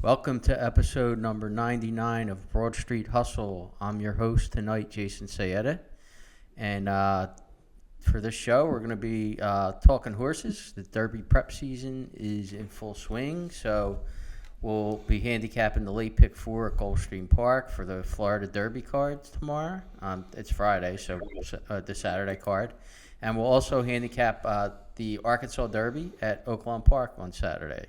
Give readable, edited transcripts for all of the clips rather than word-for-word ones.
Welcome to episode number 99 of Broad Street Hustle. I'm your host tonight, Jason Sayeda. And for this show, we're going to be talking horses. The Derby prep season is in full swing, so we'll be handicapping the late pick four at Gulfstream Park for the Florida Derby cards tomorrow. It's Friday, so the Saturday card. And we'll also handicap the Arkansas Derby at Oaklawn Park on Saturday.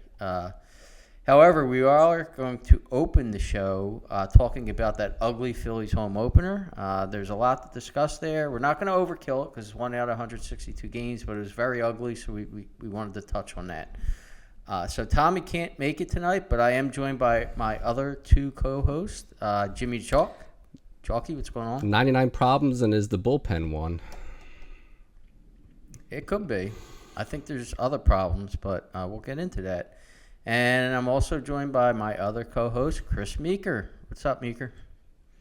However, we are going to open the show talking about that ugly Phillies home opener. There's a lot to discuss there. We're not going to overkill it because it's one out of 162 games, but it was very ugly, so we wanted to touch on that. So Tommy can't make it tonight, but I am joined by my other two co-hosts, Jimmy Chalk. Chalky, what's going on? 99 problems, and is the bullpen one? It could be. I think there's other problems, but we'll get into that. And I'm also joined by my other co-host, Chris Meeker. What's up, Meeker?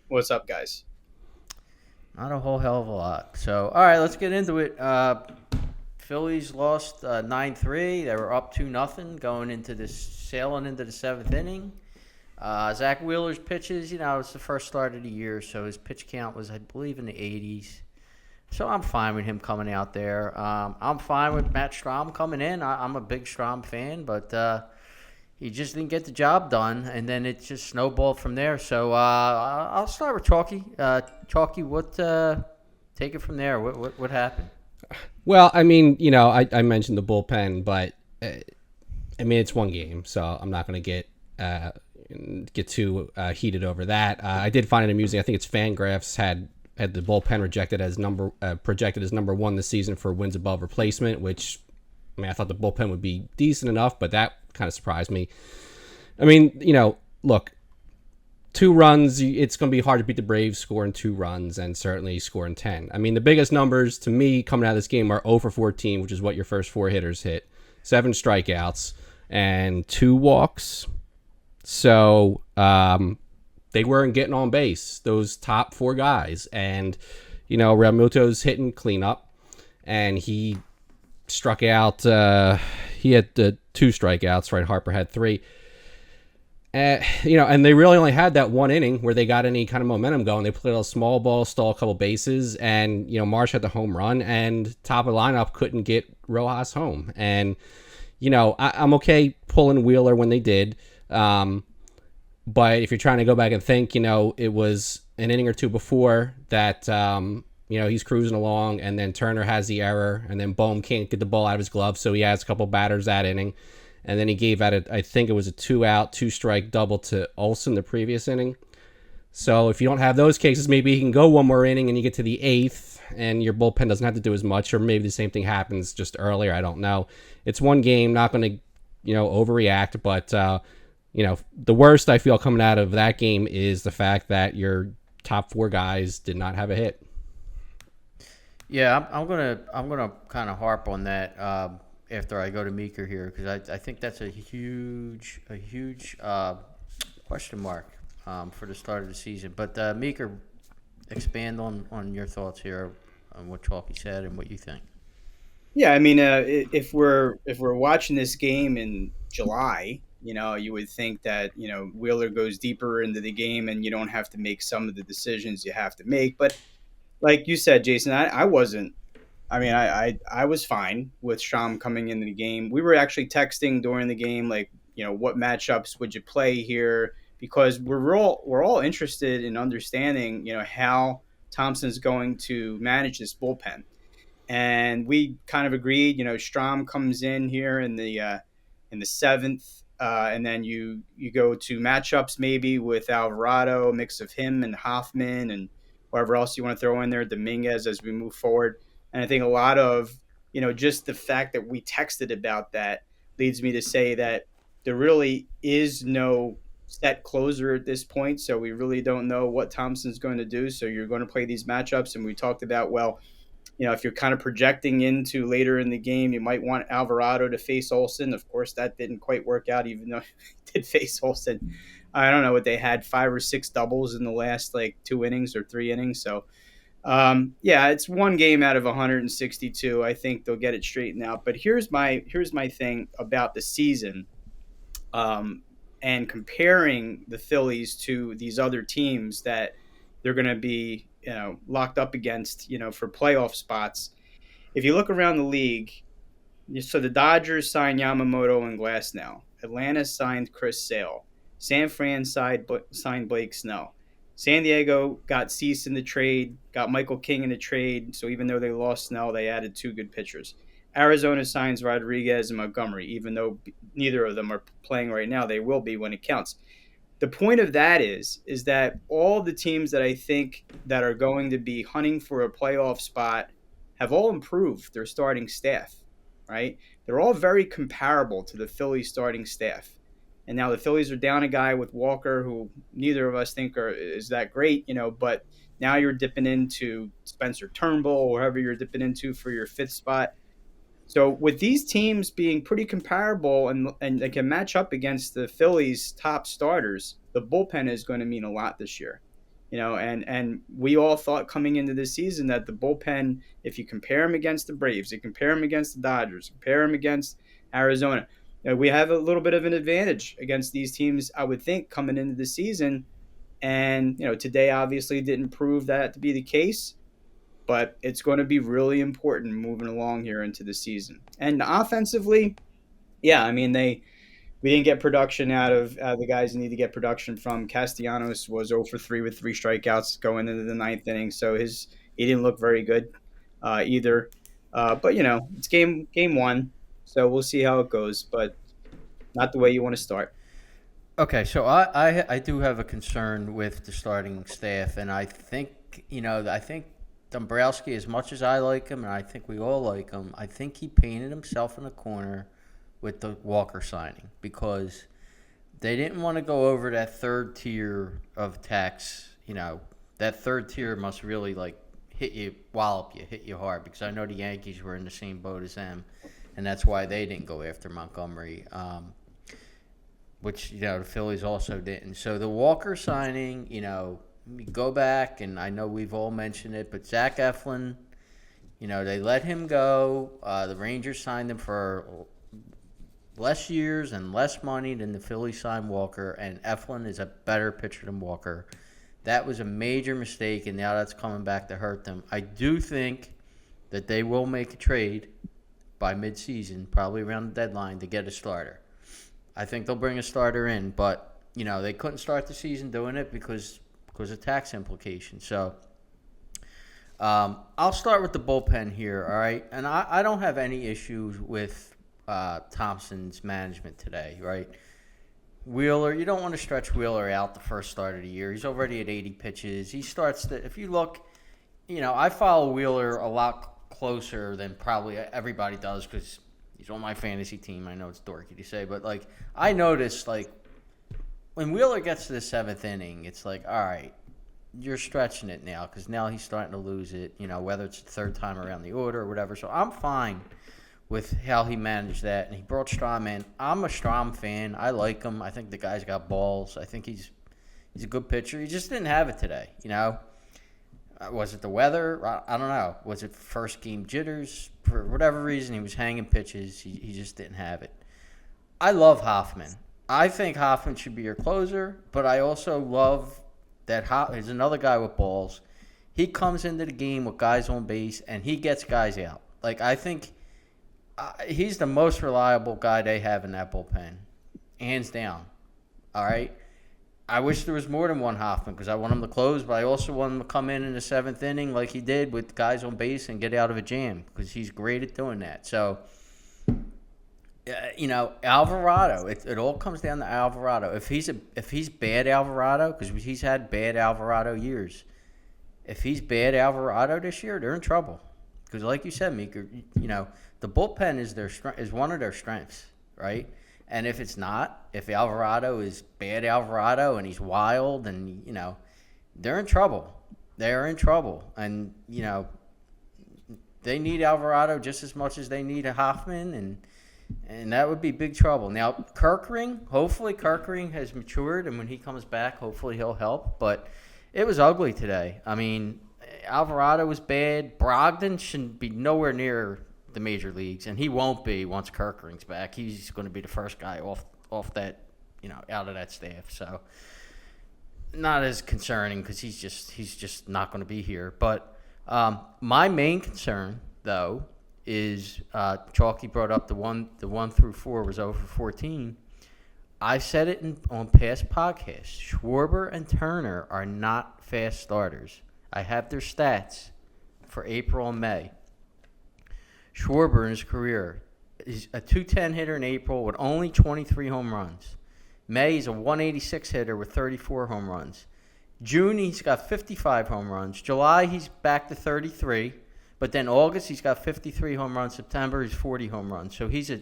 What's up, guys? Not a whole hell of a lot. So, all right, let's get into it. Phillies lost 9-3. They were up 2-0 sailing into the seventh inning. Zach Wheeler's pitches, it's the first start of the year, so his pitch count was, I believe, in the 80s. So I'm fine with him coming out there. I'm fine with Matt Strahm coming in. I'm a big Strahm fan, but he just didn't get the job done, and then it just snowballed from there. So I'll start with Chalky. Chalky, take it from there. What happened? Well, I mentioned the bullpen, but it's one game, so I'm not going to get too heated over that. I did find it amusing. I think it's Fangraphs had the bullpen projected as number one this season for wins above replacement, which I thought the bullpen would be decent enough, but that kind of surprised me. Look, 2 runs, it's going to be hard to beat the Braves scoring 2 runs and certainly scoring 10. The biggest numbers to me coming out of this game are 0 for 14, which is what your first 4 hitters hit, 7 strikeouts, and 2 walks. So they weren't getting on base, those top 4 guys. And, Realmuto's hitting cleanup, and he struck out. He had 2 strikeouts, right? Harper had 3. And they really only had that 1 inning where they got any kind of momentum going. They played a small ball, stole a couple bases, and Marsh had the home run, and top of the lineup couldn't get Rojas home. And I'm okay pulling Wheeler when they did, but if you're trying to go back and think, it was an inning or 2 before that. He's cruising along, and then Turner has the error, and then Bohm can't get the ball out of his glove, so he has a couple batters that inning. And then he gave out I think it was a 2-out, 2-strike double to Olsen the previous inning. So if you don't have those cases, maybe he can go one more inning and you get to the 8th, and your bullpen doesn't have to do as much, or maybe the same thing happens just earlier. I don't know. It's one game, not going to overreact, but the worst I feel coming out of that game is the fact that your top 4 guys did not have a hit. Yeah, I'm gonna kind of harp on that after I go to Meeker here, because I think that's a huge question mark for the start of the season. But Meeker, expand on your thoughts here on what Chalky said and what you think. Yeah, if we're watching this game in July, you would think that Wheeler goes deeper into the game and you don't have to make some of the decisions you have to make, but like you said, Jason, I wasn't. I was fine with Strahm coming into the game. We were actually texting during the game, what matchups would you play here? Because we're all interested in understanding, how Thompson's going to manage this bullpen. And we kind of agreed, Strahm comes in here in the 7th, and then you go to matchups maybe with Alvarado, a mix of him and Hoffman and whoever else you want to throw in there, Dominguez, as we move forward. And I think a lot of, just the fact that we texted about that leads me to say that there really is no set closer at this point. So we really don't know what Thompson's going to do. So you're going to play these matchups. And we talked about, if you're kind of projecting into later in the game, you might want Alvarado to face Olsen. Of course, that didn't quite work out, even though he did face Olsen. I don't know what they had, 5 or 6 doubles in the last 2 innings or 3 innings. So, it's one game out of 162. I think they'll get it straightened out. But here's my thing about the season. and comparing the Phillies to these other teams that they're going to be, locked up against, for playoff spots. If you look around the league, so the Dodgers signed Yamamoto and Glasnow. Atlanta signed Chris Sale. San Fran signed Blake Snell. San Diego got Cease in the trade, got Michael King in the trade. So even though they lost Snell, they added two good pitchers. Arizona signs Rodriguez and Montgomery. Even though neither of them are playing right now, they will be when it counts. The point of that is that all the teams that I think that are going to be hunting for a playoff spot have all improved their starting staff, right? They're all very comparable to the Phillies starting staff. And now the Phillies are down a guy with Walker, who neither of us think is that great, but now you're dipping into Spencer Turnbull, or whoever you're dipping into for your fifth spot. So with these teams being pretty comparable and they can match up against the Phillies' top starters, the bullpen is going to mean a lot this year. And we all thought coming into this season that the bullpen, if you compare them against the Braves, you compare them against the Dodgers, compare them against Arizona, we have a little bit of an advantage against these teams, I would think, coming into the season. And, today obviously didn't prove that to be the case, but it's going to be really important moving along here into the season. And offensively, yeah, I mean, we didn't get production out of the guys who need to get production from. Castellanos was 0 for 3 with 3 strikeouts going into the ninth inning, so he didn't look very good either. But it's game one, so we'll see how it goes. But not the way you want to start. Okay, so I do have a concern with the starting staff, and I think I think Dombrowski, as much as I like him, and I think we all like him, I think he painted himself in a corner with the Walker signing, because they didn't want to go over that third tier of tax. That third tier must really hit you, wallop you, hit you hard, because I know the Yankees were in the same boat as them, and that's why they didn't go after Montgomery, which the Phillies also didn't. So the Walker signing, we go back, and I know we've all mentioned it, but Zach Eflin, they let him go. The Rangers signed him for less years and less money than the Phillies signed Walker, and Eflin is a better pitcher than Walker. That was a major mistake, and now that's coming back to hurt them. I do think that they will make a trade by midseason, probably around the deadline, to get a starter. I think they'll bring a starter in, but they couldn't start the season doing it because of tax implications. So I'll start with the bullpen here, all right? And I don't have any issues with Thompson's management today, right? Wheeler, you don't want to stretch Wheeler out the first start of the year. He's already at 80 pitches. He starts to, if you look, I follow Wheeler a lot closer than probably everybody does because he's on my fantasy team. I know it's dorky to say, but I noticed when Wheeler gets to the seventh inning, it's all right, you're stretching it now because now he's starting to lose it, whether it's the third time around the order or whatever. So I'm fine with how he managed that, and he brought Strahm in. I'm a Strahm fan. I like him. I think the guy's got balls. I think he's a good pitcher. He just didn't have it today, Was it the weather? I don't know. Was it first game jitters? For whatever reason, he was hanging pitches. He just didn't have it. I love Hoffman. I think Hoffman should be your closer, but I also love that he's another guy with balls. He comes into the game with guys on base, and he gets guys out. I think he's the most reliable guy they have in that bullpen, hands down. All right? I wish there was more than one Hoffman because I want him to close, but I also want him to come in the seventh inning like he did with guys on base and get out of a jam because he's great at doing that. So, Alvarado, it all comes down to Alvarado. If he's bad Alvarado, because he's had bad Alvarado years, if he's bad Alvarado this year, they're in trouble. Because like you said, Meeker, the bullpen is one of their strengths, right? And if it's not, if Alvarado is bad Alvarado and he's wild and, they're in trouble. They're in trouble. And, they need Alvarado just as much as they need a Hoffman, and that would be big trouble. Now, hopefully Kirkring has matured, and when he comes back, hopefully he'll help. But it was ugly today. I mean, Alvarado was bad. Brogdon shouldn't be nowhere near the major leagues, and he won't be once Kirkring's back. He's going to be the first guy off that out of that staff. So not as concerning because he's just not going to be here. But my main concern though is Chalky brought up the one through four was over 14. I said it on past podcasts. Schwarber and Turner are not fast starters. I have their stats for April and May. Schwarber in his career is a 210 hitter in April with only 23 home runs. May he's a 186 hitter with 34 home runs. June he's got 55 home runs. July he's back to 33. But then August he's got 53 home runs. September he's 40 home runs. So he's a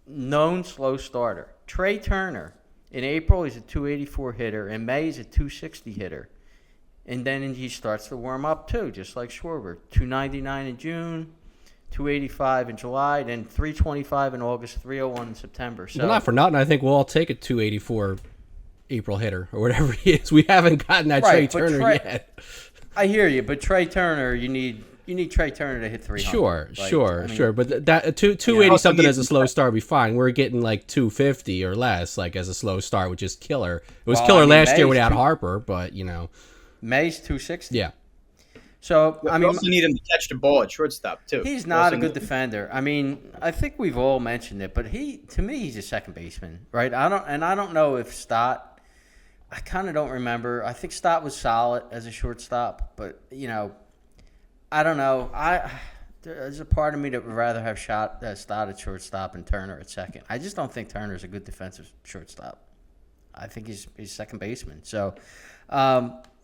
known slow starter. Trey Turner in April he's a 284 hitter. In May he's a 260 hitter. And then he starts to warm up too, just like Schwarber. 299 in June, 285 in July, then 325 in August, 301 in September. So Well, not for nothing. I think we'll all take a 284 April hitter or whatever he is. We haven't gotten that Right, Trey but Turner yet. I hear you, but Trey Turner, you need Trey Turner to hit 300. Sure. But that 280 something as a slow start would be fine. We're getting like 250 or less, like as a slow start, which is killer. It was killer last year without Harper, but May's 260. Yeah. So we also need him to catch the ball at shortstop too. He's not a good defender. I mean, I think we've all mentioned it, but to me he's a second baseman, right? I don't know if Stott. I kind of don't remember. I think Stott was solid as a shortstop, but I don't know. There's a part of me that would rather have Stott at shortstop and Turner at second. I just don't think Turner's a good defensive shortstop. I think he's second baseman. So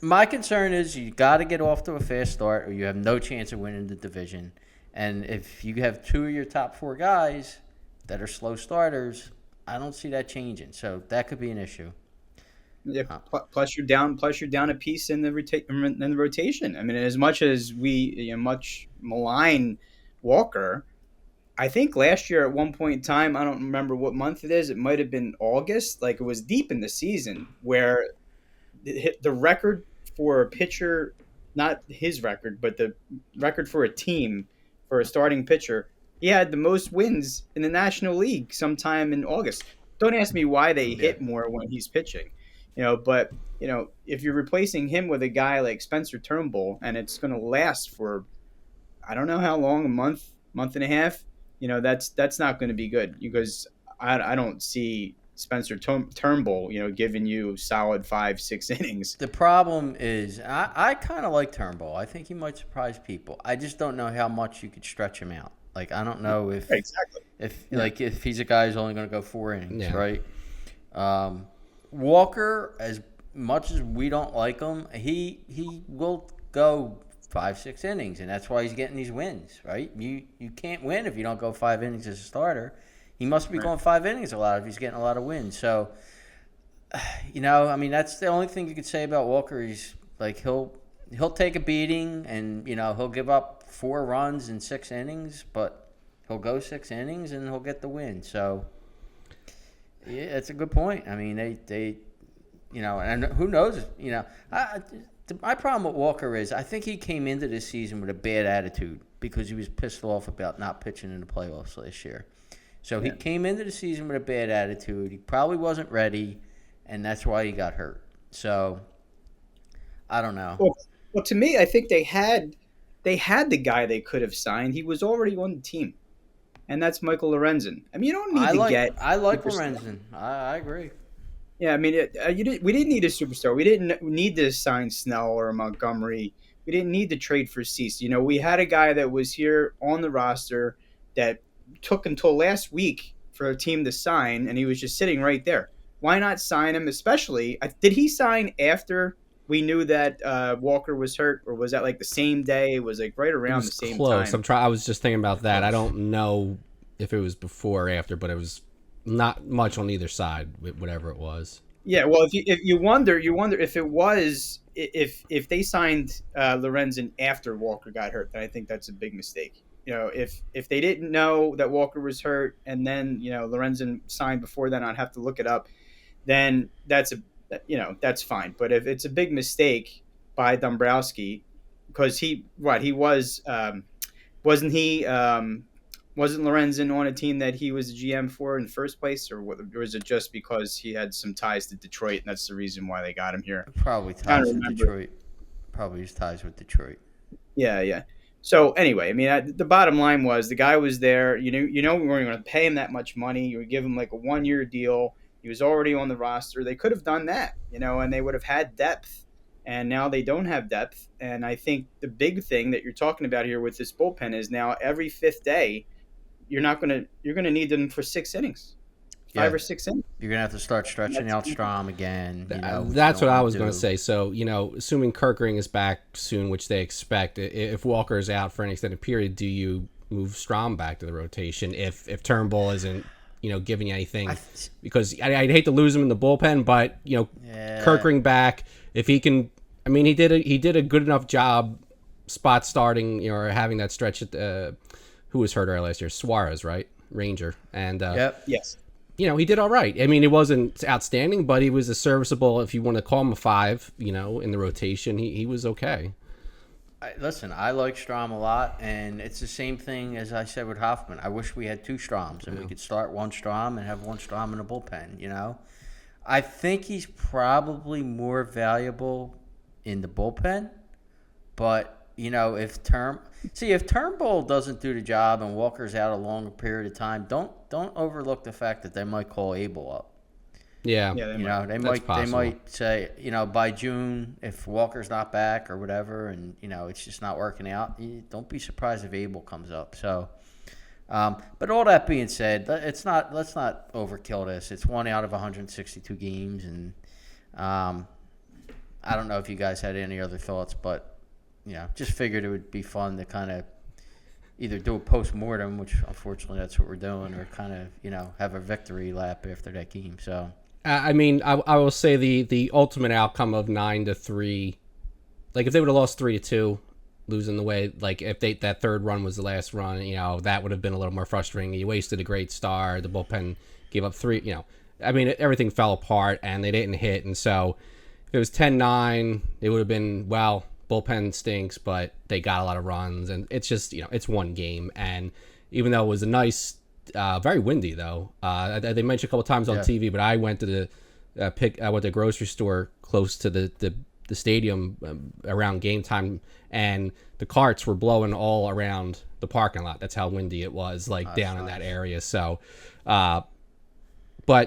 my concern is you got to get off to a fast start or you have no chance of winning the division. And if you have two of your top four guys that are slow starters, I don't see that changing. So that could be an issue. Yeah. Plus you're down a piece in the rotation. I mean, as much as we much malign Walker, I think last year at one point in time, I don't remember what month it is. It might have been August. Like it was deep in the season where the record for a pitcher, not his record, but the record for a team for a starting pitcher, he had the most wins in the National League sometime in August. Don't ask me why they hit more when he's pitching, but if you're replacing him with a guy like Spencer Turnbull and it's going to last for, I don't know how long, a month and a half, that's not going to be good because I don't see Spencer Turnbull, giving you solid 5-6 innings. The problem is I kind of like Turnbull. I think he might surprise people. I just don't know how much you could stretch him out. Like I don't know if if he's a guy who's only going to go 4 innings, right? Walker, as much as we don't like him, he will go 5-6 innings, and that's why he's getting these wins, right? You can't win if you don't go 5 innings as a starter. He must be going 5 innings a lot if he's getting a lot of wins. So, I mean, that's the only thing you could say about Walker. He's like he'll take a beating, and he'll give up 4 runs in 6 innings, but he'll go 6 innings and he'll get the win. So, yeah, that's a good point. I mean, they and who knows? My problem with Walker is I think he came into this season with a bad attitude because he was pissed off about not pitching in the playoffs last year. So he came into the season with a bad attitude. He probably wasn't ready, and that's why he got hurt. So I don't know. Well, to me, I think they had the guy they could have signed. He was already on the team, and that's Michael Lorenzen. I mean, you don't need to get. I like Lorenzen. I agree. Yeah, I mean, we didn't need a superstar. We didn't need to sign Snell or Montgomery. We didn't need to trade for Cease. We had a guy that was here on the roster that took until last week for a team to sign, and he was just sitting right there. Why not sign him? Especially, did he sign after we knew that Walker was hurt, or was that like the same day? It was like right around the same close. time. I was just thinking about that. I don't know if it was before or after, but it was not much on either side, whatever it was. Yeah, well, if you wonder if it was if they signed Lorenzen after Walker got hurt, then I think that's a big mistake. If they didn't know that Walker was hurt and then Lorenzen signed before then, I'd have to look it up. Then that's fine. But if it's a big mistake by Dombrowski, because he was wasn't he wasn't Lorenzen on a team that he was a GM for in the first place, or was it just because he had some ties to Detroit and that's the reason why they got him here? Probably I don't ties with remember. Detroit. Probably his ties with Detroit. Yeah, yeah. So anyway, I mean, the bottom line was the guy was there. We weren't going to pay him that much money. You would give him like a 1 year deal. He was already on the roster. They could have done that, and they would have had depth. And now they don't have depth. And I think the big thing that you're talking about here with this bullpen is now every fifth day, you're gonna need them for 6 innings, Yeah. 5 or 6 innings. You're gonna have to start stretching out Strom again. That's what I was going to say. So, assuming Kirkering is back soon, which they expect, if Walker is out for an extended period, do you move Strom back to the rotation if Turnbull isn't, giving you anything? Because I'd hate to lose him in the bullpen, but Kirkering back, if he can, I mean, he did a good enough job spot starting, or having that stretch at who was hurt earlier last year, Suarez, right, Ranger, and Yep. Yes. he did all right. I mean, it wasn't outstanding, but he was a serviceable, if you want to call him a 5, in the rotation, he was okay. Listen, I like Strom a lot, and it's the same thing as I said with Hoffman. I wish we had 2 Stroms, and we could start 1 Strom and have 1 Strom in the bullpen, I think he's probably more valuable in the bullpen, but, if Turnbull doesn't do the job and Walker's out a longer period of time, don't overlook the fact that they might call Abel up. Yeah, they might say, by June, if Walker's not back or whatever, and it's just not working out, don't be surprised if Abel comes up. So, but all that being said, let's not overkill this. It's 1 out of 162 games, and I don't know if you guys had any other thoughts, but just figured it would be fun to kind of either do a post-mortem, which unfortunately that's what we're doing, or kind of, have a victory lap after that game. So, I mean, I will say the ultimate outcome of 9-3, like if they would have lost 3-2, losing the way, like if that third run was the last run, that would have been a little more frustrating. You wasted a great star. The bullpen gave up 3, I mean, everything fell apart and they didn't hit. And so if it was 10-9, it would have been, well, bullpen stinks, but they got a lot of runs, and it's just, it's one game. And even though it was a nice, very windy though, they mentioned a couple times on TV, but I went to I went to a grocery store close to the stadium around game time, and the carts were blowing all around the parking lot. That's how windy it was, like down in that area. So, but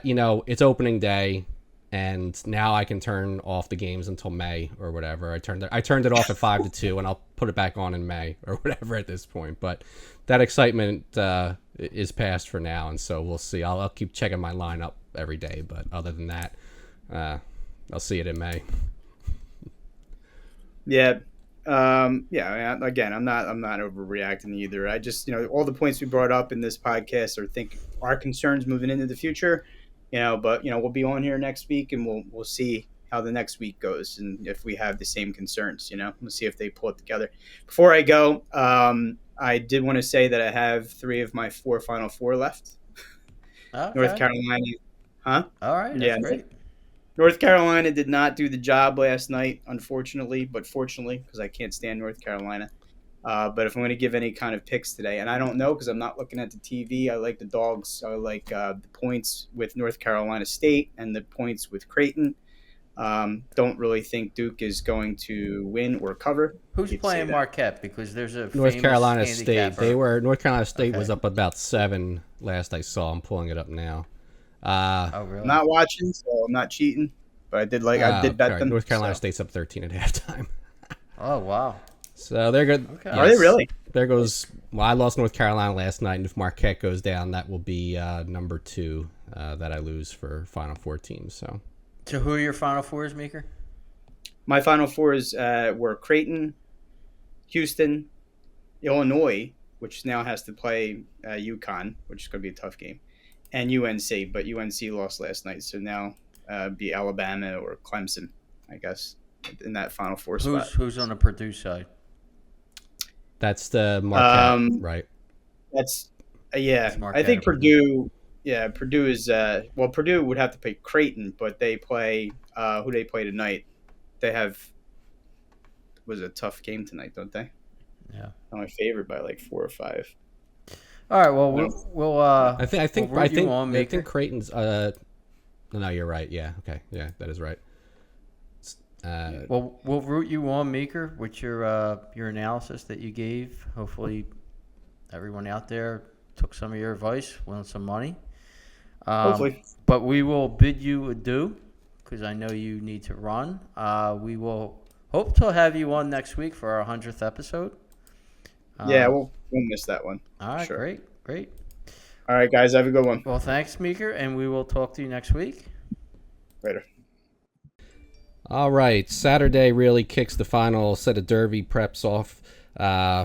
it's opening day. And now I can turn off the games until May or whatever. I turned it off at 5-2, and I'll put it back on in May or whatever at this point. But that excitement is past for now, and so we'll see. I'll keep checking my lineup every day, but other than that, I'll see it in May. Yeah. Again, I'm not overreacting either. I just, all the points we brought up in this podcast are concerns moving into the future. But we'll be on here next week, and we'll see how the next week goes, and if we have the same concerns. We'll see if they pull it together. Before I go, I did want to say that I have 3 of my 4 Final Four left. Okay. North Carolina, huh? All right, that's great. North Carolina did not do the job last night, unfortunately, but fortunately, because I can't stand North Carolina. But if I'm going to give any kind of picks today, and I don't know because I'm not looking at the TV, I like the dogs. I like the points with North Carolina State and the points with Creighton. Don't really think Duke is going to win or cover. Who's playing Marquette? Because there's a North Carolina State. North Carolina State Okay. was up about 7 last I saw. I'm pulling it up now. Oh, really? I'm not watching, so I'm not cheating. But I did bet them. North Carolina State's up 13 at halftime. Oh, wow. So they're good. Okay. Are they really? There goes. Well, I lost North Carolina last night, and if Marquette goes down, that will be number 2 that I lose for Final Four teams. So who are your Final Fours, Meeker? My Final Fours were Creighton, Houston, Illinois, which now has to play UConn, which is going to be a tough game, and UNC. But UNC lost last night, so now be Alabama or Clemson, I guess, in that Final Four spot. Who's on the Purdue side? that's the Marquette, right? That's yeah. Marquette I think or Purdue. Yeah, Purdue is. Purdue would have to play Creighton, but they play. Who they play tonight? They have. Was a tough game tonight, don't they? Yeah. Only favored by like 4 or 5. All right. Well, You know? we'll we'll root you on, I Maker. think Creighton's. No, you're right. Yeah. Okay. Yeah, that is right. Well, we'll root you on, Maker, with your analysis that you gave. Hopefully, everyone out there took some of your advice, won some money. Hopefully. But we will bid you adieu because I know you need to run. We will hope to have you on next week for our 100th episode. Yeah, we'll miss that one. All right, Sure. great. All right, guys, have a good one. Well, thanks, Meeker, and we will talk to you next week. Later. All right, Saturday really kicks the final set of Derby preps off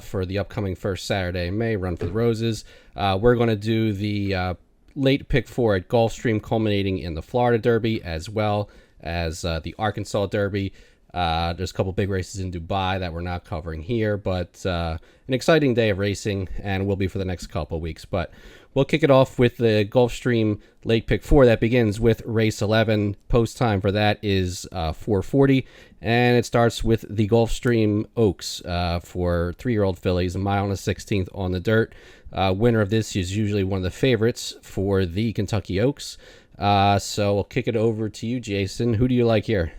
for the upcoming first Saturday in May, Run for the Roses. We're going to do the late pick 4 at Gulfstream, culminating in the Florida Derby, as well as the Arkansas Derby. There's a couple big races in Dubai that we're not covering here, but an exciting day of racing, and will be for the next couple of weeks. But we'll kick it off with the Gulfstream late pick 4 that begins with race 11. Post time for that is 4:40, and it starts with the Gulfstream Oaks for 3-year-old fillies, a mile and a 16th on the dirt. Winner of this is usually one of the favorites for the Kentucky Oaks. So we'll kick it over to you, Jason. Who do you like here?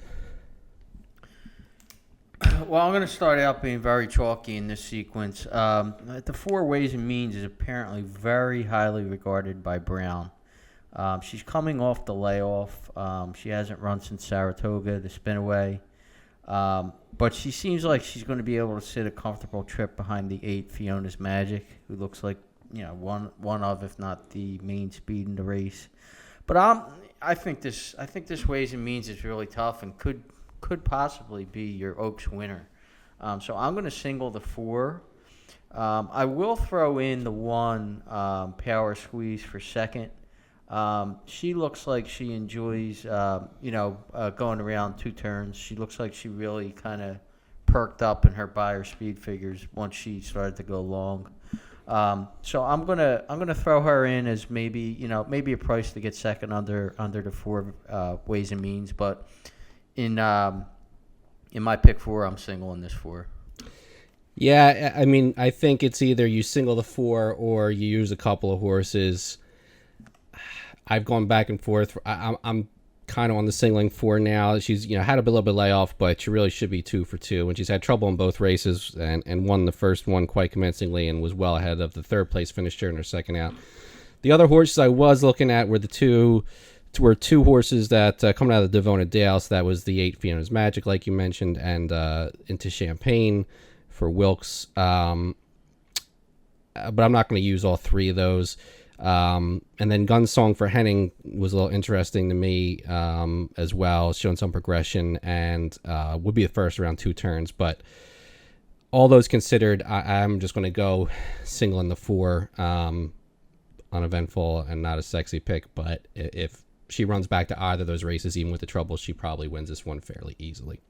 Well, I'm going to start out being very chalky in this sequence. The 4 Ways and Means is apparently very highly regarded by Brown. She's coming off the layoff. She hasn't run since Saratoga, the Spinaway. But she seems like she's going to be able to sit a comfortable trip behind the 8 Fiona's Magic, who looks like one of, if not the main speed in the race. But I think this Ways and Means is really tough and could possibly be your Oaks winner. So I'm going to single the 4. I will throw in the 1 Power Squeeze for second. She looks like she enjoys, going around 2 turns. She looks like she really kind of perked up in her buyer speed figures once she started to go long. So I'm gonna throw her in as maybe a price to get second under the 4 Ways and Means, but in my pick 4, I'm singling this 4. Yeah, I mean, I think it's either you single the 4 or you use a couple of horses. I've gone back and forth. I'm kind of on the singling 4 now. She's had a little bit of layoff, but she really should be 2 for 2. And she's had trouble in both races and won the first one quite convincingly and was well ahead of the 3rd place finisher in her second out. The other horses I was looking at were the two horses that coming out of the Devona Dale. So that was the 8 Fiona's Magic, like you mentioned, and into Champagne for Wilkes. But I'm not going to use all 3 of those. And then Gunsong for Henning was a little interesting to me as well, showing some progression and would be the first around 2 turns. But all those considered, I'm just going to go single in the 4, uneventful and not a sexy pick. But if she runs back to either of those races, even with the trouble, she probably wins this one fairly easily.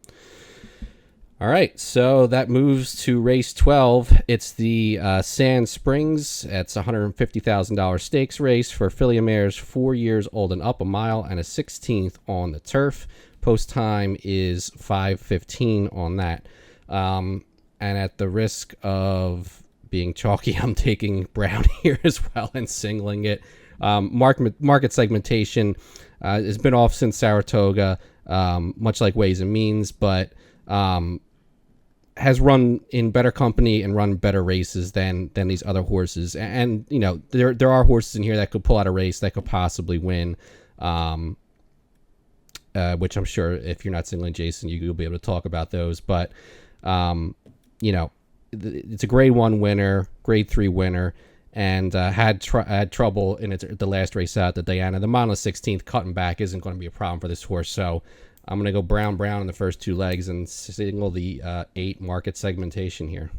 All right, so that moves to race 12. It's the Sand Springs. It's a $150,000 stakes race for filly mares 4 years old and up, a mile and a 16th on the turf. Post time is 5:15 on that. And at the risk of being chalky, I'm taking Brown here as well and singling it. Market segmentation has been off since Saratoga, much like Ways and Means, but has run in better company and run better races than these other horses. And there are horses in here that could pull out a race that could possibly win, which I'm sure if you're not singling Jason, you'll be able to talk about those. But it's a grade 1 winner, grade 3 winner, and had trouble in the last race out, the Diana. The mile 16th cutting back isn't going to be a problem for this horse, so I'm going to go Brown in the first 2 legs and single the 8 market segmentation here.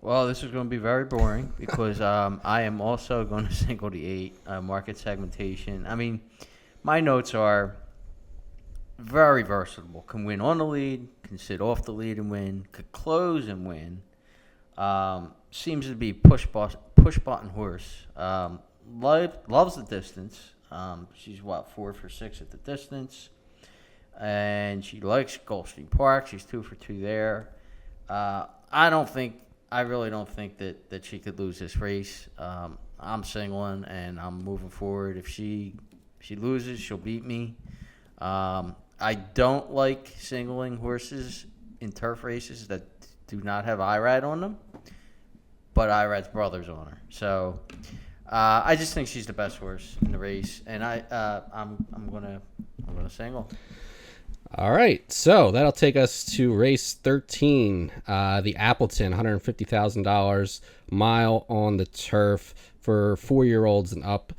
Well, this is going to be very boring because I am also going to single the 8 market segmentation. I mean, my notes are very versatile. Can win on the lead, can sit off the lead and win, could close and win. Seems to be push button horse. Loves the distance. She's 4 for 6 at the distance, and she likes Gulfstream Park. She's 2 for 2 there. I don't think I really don't think that she could lose this race. I'm singling and I'm moving forward. If she loses, she'll beat me. I don't like singling horses in turf races that do not have IRAD on them, but IRAD's brother's on her. So I just think she's the best horse in the race, and I'm gonna single. All right, so that'll take us to race 13, the Appleton, $150,000 mile on the turf for 4-year-olds and up.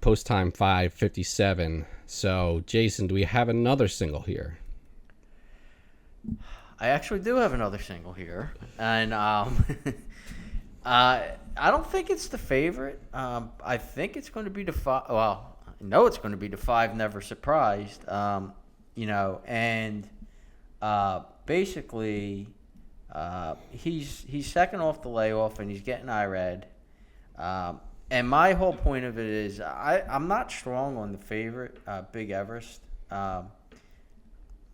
Post time 5:57. So, Jason, do we have another single here? I actually do have another single here, and I don't think it's the favorite. I think it's going to be the five. Well, I know it's going to be the five. Never Surprised. And basically, he's second off the layoff, and he's getting IRAD. And my whole point of it is I'm not strong on the favorite, Big Everest.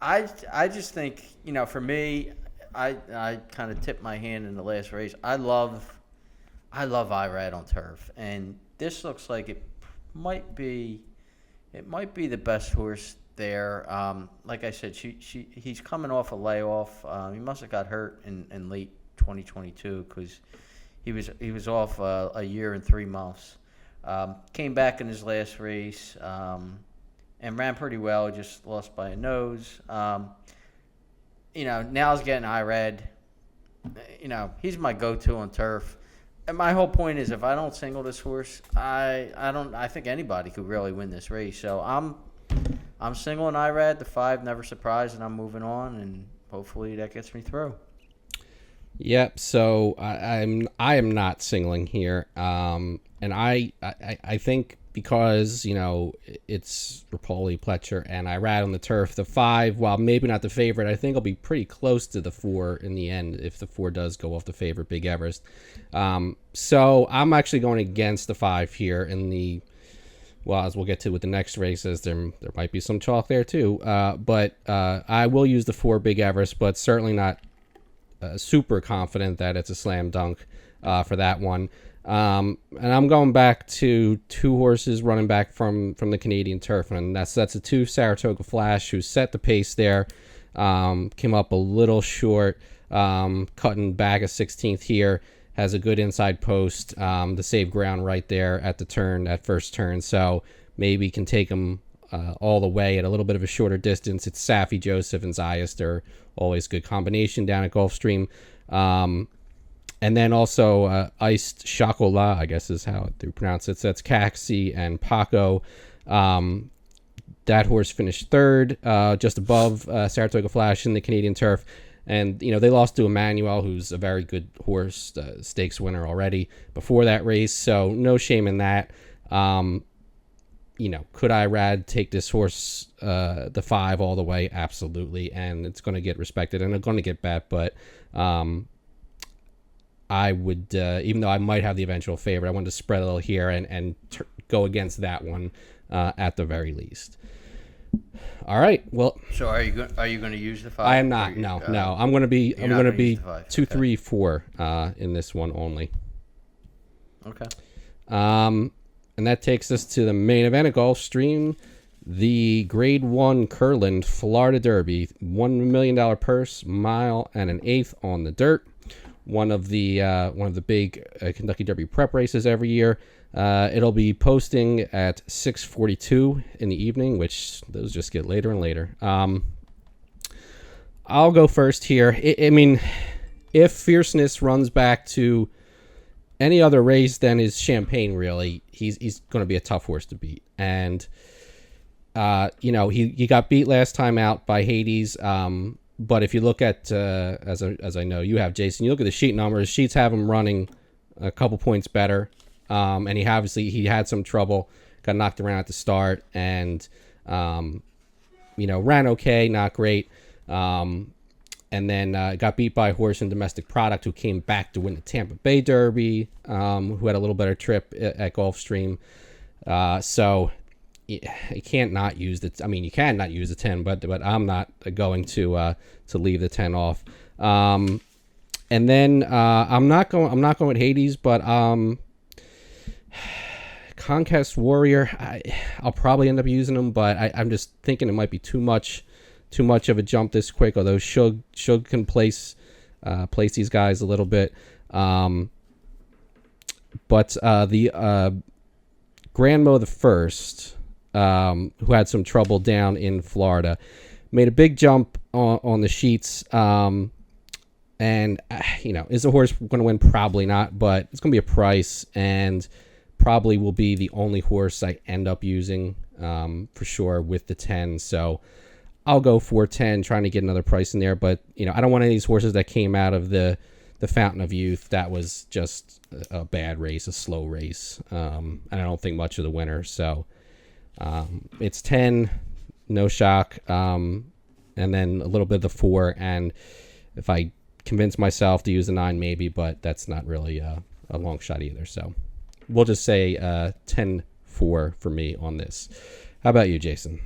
I just think, for me, I kind of tipped my hand in the last race. I love IRAD on turf, and this looks like it might be the best horse there. Like I said, he's coming off a layoff. He must have got hurt in late 2022 because he was off a year and 3 months. Came back in his last race and ran pretty well. Just lost by a nose. Now he's getting IRAD. He's my go-to on turf. And my whole point is, if I don't single this horse, I think anybody could really win this race. So I'm singling IRAD, the 5, Never Surprised, and I'm moving on, and hopefully that gets me through. Yep. So I am not singling here, and I think because it's Rapoli, Pletcher, and IRAD on the turf, the 5, while maybe not the favorite, I think will be pretty close to the 4 in the end if the 4 does go off the favorite, Big Everest. So I'm actually going against the 5 here in the. Well, as we'll get to with the next races, there might be some chalk there too. But I will use the 4, Big Everest, but certainly not super confident that it's a slam dunk for that one. And I'm going back to 2 horses running back from the Canadian turf, and that's a 2 Saratoga Flash, who set the pace there, came up a little short, cutting back a 16th here, has a good inside post, the save ground right there at the turn, that first turn, so maybe can take him all the way at a little bit of a shorter distance. It's Safi, Joseph, and Zayas. They're always good combination down at Gulfstream. And then also Iced Chocolat, I guess is how they pronounce it. So that's Caxi and Paco. That horse finished 3rd, just above Saratoga Flash in the Canadian turf. And, they lost to Emmanuel, who's a very good horse, stakes winner already before that race. So no shame in that. Could IRAD take this horse, the 5 all the way? Absolutely. And it's going to get respected and it's going to get bet. But I would, even though I might have the eventual favorite, I wanted to spread a little here and go against that one at the very least. All right. Well, so are you going to use the 5? I am not. No. I'm going to be 2, 3, 4 in this one only. Okay. And that takes us to the main event of Gulfstream, the Grade 1 Curland Florida Derby, $1 million purse, mile and an eighth on the dirt. One of the big Kentucky Derby prep races every year. It'll be posting at 6:42 in the evening, which those just get later and later. I'll go first here. I mean, if Fierceness runs back to any other race than his Champagne, really, he's going to be a tough horse to beat. And he got beat last time out by Hades. But if you look at, as I know you have, Jason, you look at the sheet numbers. Sheets have him running a couple points better, and he had some trouble, got knocked around at the start, and ran okay, not great, and then got beat by a horse in Domestic Product who came back to win the Tampa Bay Derby, who had a little better trip at Gulfstream, so. You can't not use the. I mean, you can not use the 10, but I'm not going to leave the 10 off. And then I'm not going with Hades, but Conquest Warrior, I'll probably end up using them, but I'm just thinking it might be too much of a jump this quick. Although Shug can place these guys a little bit, but the Grandmo the First, who had some trouble down in Florida, made a big jump on the sheets. And, is the horse going to win? Probably not, but it's going to be a price, and probably will be the only horse I end up using for sure with the 10. So I'll go 410, trying to get another price in there. But, I don't want any of these horses that came out of the Fountain of Youth. That was just a bad race, a slow race. And I don't think much of the winner. So it's 10, no shock, and then a little bit of the 4. And if I convince myself to use the 9, maybe, but that's not really a long shot either. So we'll just say 10-4 for me on this. How about you, Jason?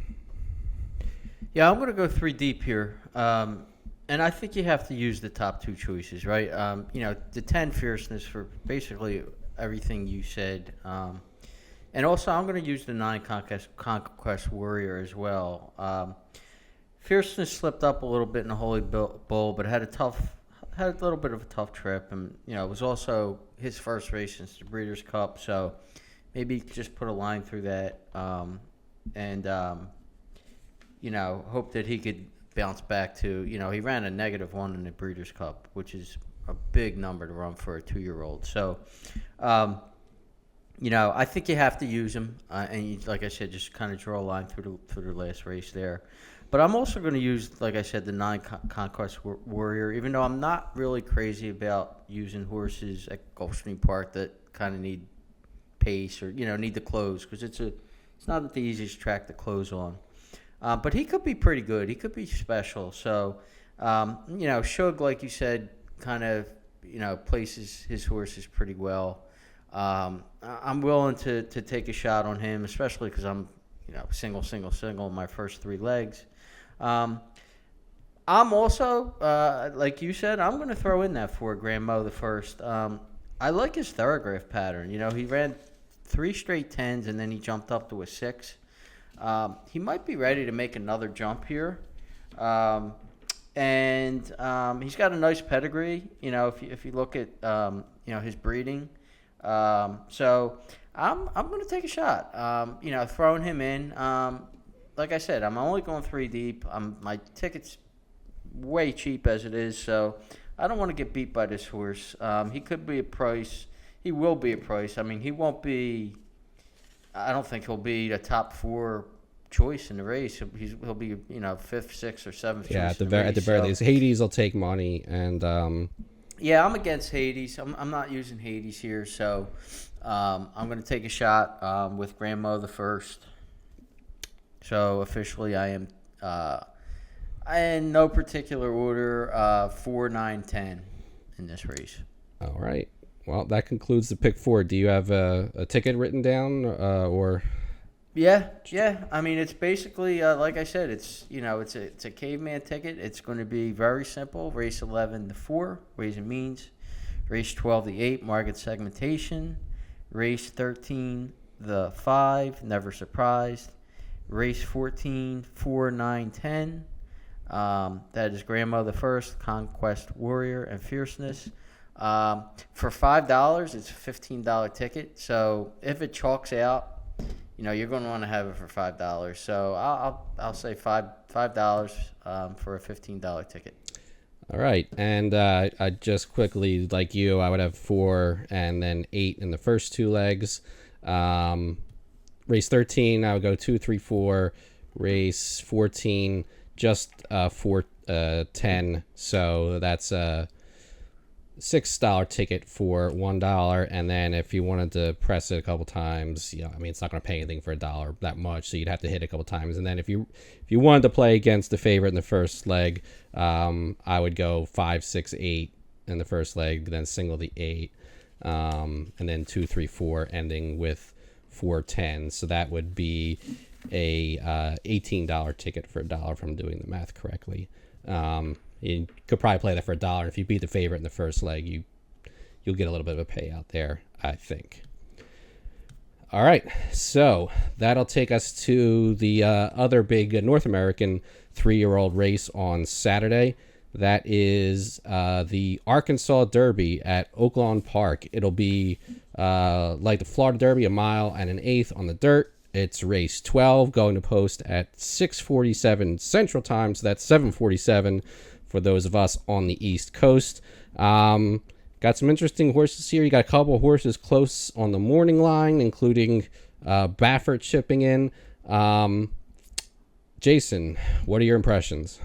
Yeah, I'm going to go 3 deep here. And I think you have to use the top 2 choices, right? The 10 Fierceness for basically everything you said. And also, I'm going to use the 9 Conquest Warrior as well. Fierceness slipped up a little bit in the Holy Bull, but had a little bit of a tough trip, and it was also his first race since the Breeders' Cup, so maybe just put a line through that, and hope that he could bounce back to, he ran a -1 in the Breeders' Cup, which is a big number to run for a 2-year-old. So, I think you have to use him, and like I said, just kind of draw a line through the last race there. But I'm also going to use, like I said, the 9 Conquest Warrior, even though I'm not really crazy about using horses at Gulfstream Park that kind of need pace or, need to close, because it's not the easiest track to close on. But he could be pretty good. He could be special. So, Shug, like you said, kind of, places his horses pretty well. I'm willing to take a shot on him, especially because I'm, single in my first 3 legs. I'm also, like you said, I'm going to throw in that 4 Grandmo the First. I like his thoroughgraph pattern. He ran 3 straight 10s, and then he jumped up to a 6. He might be ready to make another jump here. And he's got a nice pedigree, if you look at, his breeding. So I'm going to take a shot, throwing him in. Like I said, I'm only going 3 deep. My ticket's way cheap as it is, so I don't want to get beat by this horse. He could be a price. He will be a price. I mean, he won't be – I don't think he'll be a top 4 choice in the race. He'll be, 5th, 6th, or 7th choice at the race, very least. Hades will take money, and yeah, I'm against Hades. I'm not using Hades here, so I'm going to take a shot with Grandmo the First. So officially, I am in no particular order 4, 9, 10 in this race. All right. Well, that concludes the pick 4. Do you have a ticket written down, or? Yeah. I mean, it's basically like I said, it's it's a caveman ticket. It's going to be very simple. Race 11 the 4, ways and means. Race 12 the 8, market segmentation. Race 13 the 5, never surprised. Race 14 4, 9, 10. That is Grandma the First, Conquest Warrior, and Fierceness. For $5, it's a $15 ticket. So if it chalks out, you're going to want to have it for $5. So I'll say $5 for a $15 ticket. All right, and I just quickly, like you, I would have 4 and then 8 in the first 2 legs. Race 13, I would go 2, 3, 4. Race 14, just 4, 10. So that's a $6 ticket for $1. And then if you wanted to press it a couple times, it's not going to pay anything for $1 that much. So you'd have to hit it a couple times. And then if you wanted to play against the favorite in the first leg, I would go 5, 6, 8 in the first leg, then single the 8, and then 2, 3, 4, ending with 4, 10. So that would be a $18 ticket for $1 if I'm doing the math correctly. You could probably play that for $1. If you beat the favorite in the first leg, you'll get a little bit of a payout there, I think. All right, so that'll take us to the other big North American 3-year-old race on Saturday. That is the Arkansas Derby at Oaklawn Park. It'll be like the Florida Derby, 1 1/8 miles on the dirt. It's race 12, going to post at 6:47 Central Time, so that's 7:47 for those of us on the East Coast. Got some interesting horses here. You got a couple of horses close on the morning line, including Baffert chipping in. Jason, what are your impressions?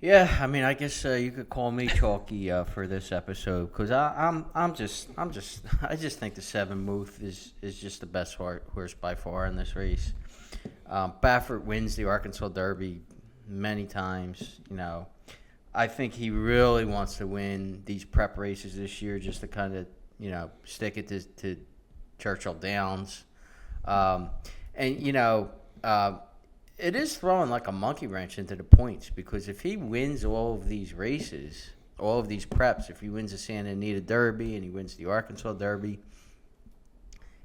Yeah, I mean, I guess you could call me chalky for this episode because I just think the 7 Muth is just the best horse by far in this race. Baffert wins the Arkansas Derby many times. I think he really wants to win these prep races this year just to kind of stick it to Churchill Downs, it is throwing like a monkey wrench into the points because if he wins all of these races, all of these preps, if he wins the Santa Anita Derby and he wins the Arkansas Derby,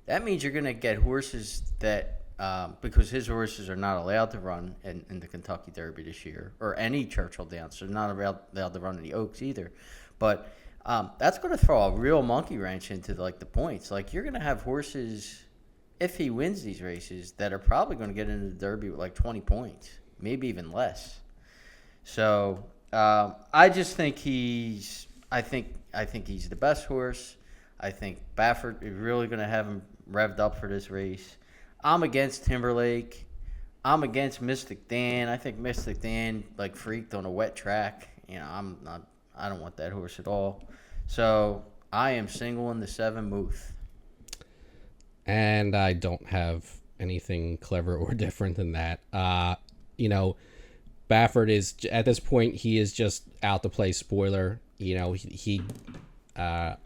that means you're going to get horses that, because his horses are not allowed to run in the Kentucky Derby this year or any Churchill Downs, so they're not allowed to run in the Oaks either. But that's going to throw a real monkey wrench into the points. Like you're going to have horses, if he wins these races, that are probably going to get into the Derby with like 20 points, maybe even less. So I just think I think he's the best horse. I think Baffert is really going to have him revved up for this race. I'm against Timberlake. I'm against Mystic Dan. I think Mystic Dan freaked on a wet track. I don't want that horse at all. So I am singling the 7 Muth. And I don't have anything clever or different than that. Baffert is, at this point, he is just out to play spoiler. I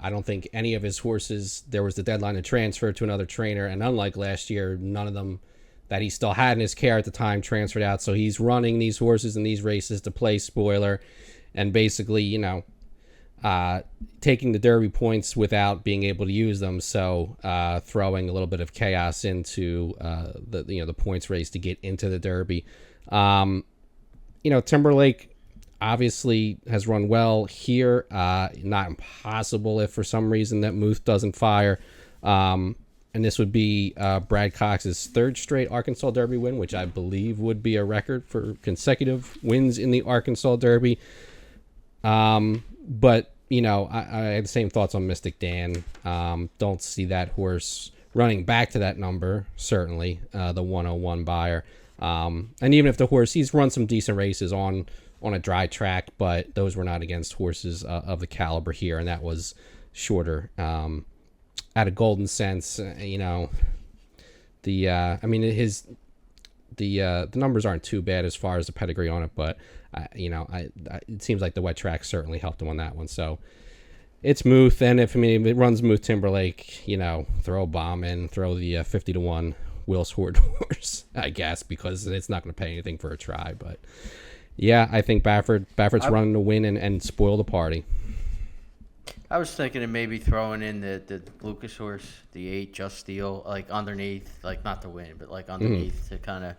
don't think any of his horses, there was the deadline to transfer to another trainer. And unlike last year, none of them that he still had in his care at the time transferred out. So he's running these horses in these races to play spoiler and basically, taking the Derby points without being able to use them, so throwing a little bit of chaos into the points race to get into the Derby. Timberlake obviously has run well here. Not impossible if for some reason that Muth doesn't fire. And this would be Brad Cox's 3rd straight Arkansas Derby win, which I believe would be a record for consecutive wins in the Arkansas Derby. But I had the same thoughts on Mystic Dan. Don't see that horse running back to that number, certainly, the 101 buyer. And even if the horse, he's run some decent races on a dry track, but those were not against horses of the caliber here, and that was shorter. At a Golden Sense, the numbers aren't too bad as far as the pedigree on it, but it seems like the wet track certainly helped him on that one. So it's Muth, and if it runs Muth Timberlake, throw a bomb in, throw the 50-1 Will Sword horse, I guess, because it's not going to pay anything for a try. But yeah, I think Baffert's running to win and spoil the party. I was thinking of maybe throwing in the Lucas horse, the 8 Just Steel, underneath, not to win, but underneath to kind of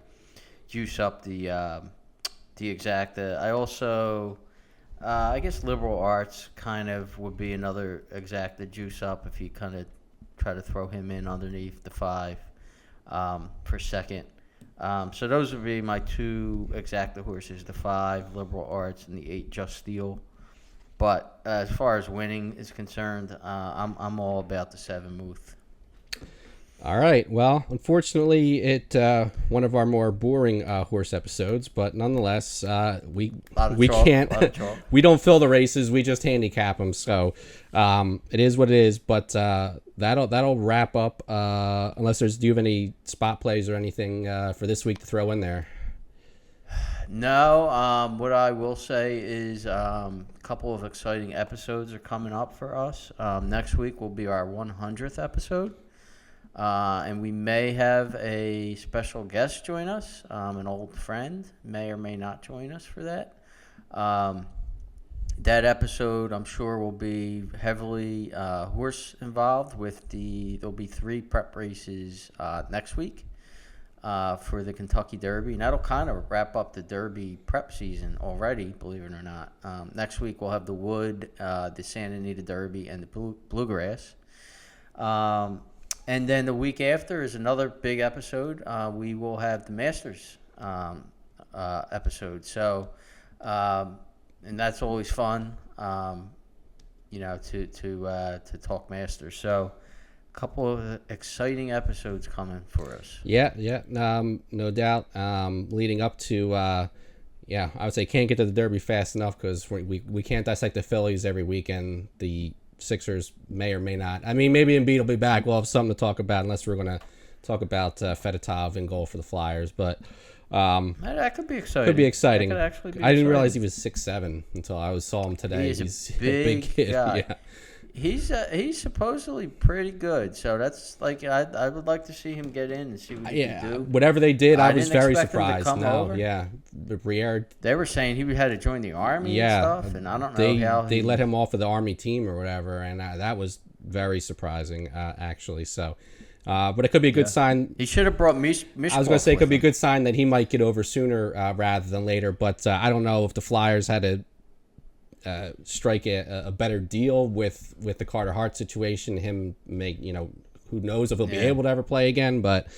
juice up the exacta. I also, I guess Liberal Arts kind of would be another exacta juice up if you kind of try to throw him in underneath the 5 for second. So those would be my 2 exacta horses, the 5 Liberal Arts and the 8 Just Steel. But as far as winning is concerned, I'm all about the 7 Muth. All right. Well, unfortunately, it one of our more boring horse episodes, but nonetheless, we can't we don't fill the races. We just handicap them. So it is what it is. But that'll wrap up. Unless do you have any spot plays or anything for this week to throw in there? No. What I will say is a couple of exciting episodes are coming up for us. Next week will be our 100th episode. And we may have a special guest join us. An old friend may or may not join us for that. That episode, I'm sure, will be heavily horse involved. There'll be 3 prep races next week for the Kentucky Derby, and that'll kind of wrap up the Derby prep season already. Believe it or not, next week we'll have the Wood, the Santa Anita Derby, and the Bluegrass. And then the week after is another big episode. We will have the Masters episode. So. And that's always fun, to talk Masters. So, a couple of exciting episodes coming for us. Yeah, no doubt. Leading up to, I would say can't get to the Derby fast enough because we can't dissect the Phillies every weekend. The Sixers may or may not. I mean, maybe Embiid will be back. We'll have something to talk about unless we're going to talk about Fedotov in goal for the Flyers, but. That could be exciting. Could be exciting. That could actually be I didn't exciting. realize he was 6'7" until I saw him today. He's a big kid. guy. Yeah. He's supposedly pretty good. So that's like I would like to see him get in and see what he can do. Whatever they did, I was didn't very expect him to surprised. come No, over. yeah, the Briere. They were saying he had to join the army and stuff, and I don't know how they let him off of the army team or whatever, and that was very surprising, actually. So. But it could be a good sign. He should have brought Mish. I was going to say it could be a good sign that he might get over sooner rather than later. But I don't know if the Flyers had to strike a better deal with the Carter Hart situation. Him who knows if he'll be able to ever play again. But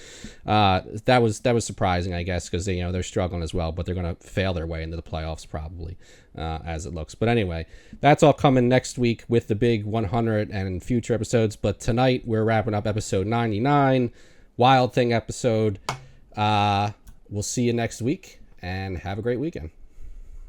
that was surprising, I guess, because they're struggling as well. But they're going to fail their way into the playoffs probably. As it looks. But anyway, that's all coming next week with the big 100 and future episodes. But tonight we're wrapping up episode 99, Wild Thing episode. We'll see you next week and have a great weekend.